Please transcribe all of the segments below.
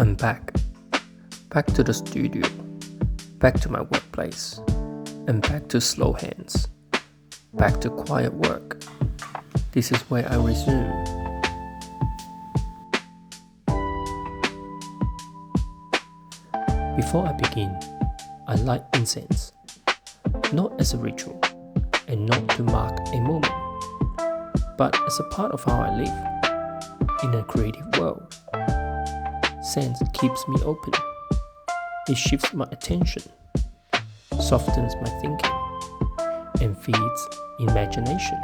I'm back to the studio, back to my workplace, and back to slow hands, back to quiet work. This is where I resume. Before I begin, I light incense, not as a ritual, and not to mark a moment, but as a part of how I live in a creative world. Scent keeps me open. It shifts my attention, softens my thinking, and feeds imagination.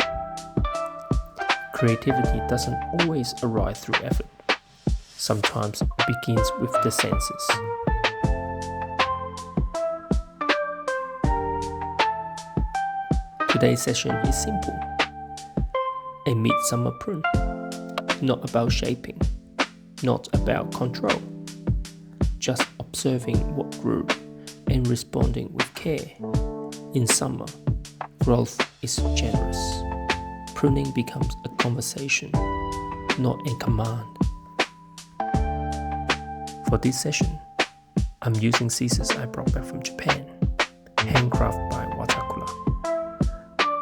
Creativity doesn't always arrive through effort. Sometimes it begins with the senses. Today's session is simple. A midsummer prune. Not about shaping, not about control. Just observing what grew and responding with care. In summer, growth is generous. Pruning becomes a conversation, not a command. For this session, I'm using scissors I brought back from Japan, handcrafted by watercolor.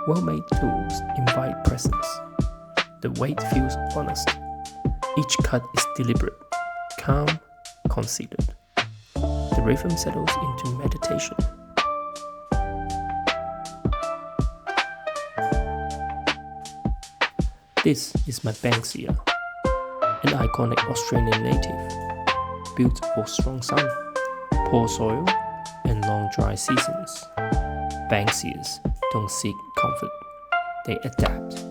Well-made tools invite presence. The weight feels honest. Each cut is deliberate, calm, considered. The rhythm settles into meditation. This is my Banksia, an iconic Australian native, built for strong sun, poor soil, and long dry seasons. Banksias don't seek comfort, they adapt.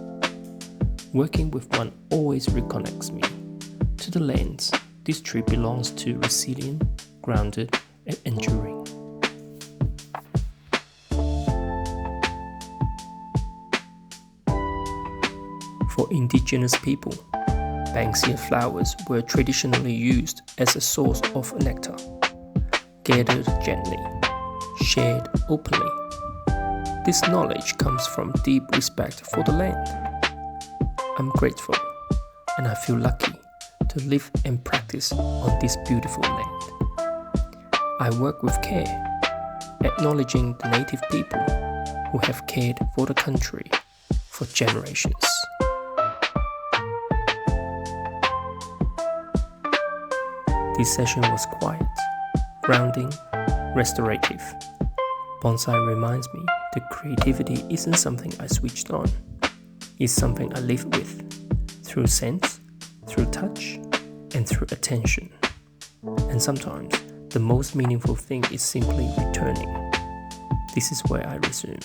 Working with one always reconnects me to the lands this tree belongs to, resilient, grounded, and enduring. For indigenous people, Banksia flowers were traditionally used as a source of nectar, gathered gently, shared openly. This knowledge comes from deep respect for the land. I'm grateful, and I feel lucky to live and practice on this beautiful land. I work with care, acknowledging the native people who have cared for the country for generations. This session was quiet, grounding, restorative. Bonsai reminds me that creativity isn't something I switched on. It's something I live with, through sense, through touch, and through attention. And sometimes, the most meaningful thing is simply returning. This is where I resume.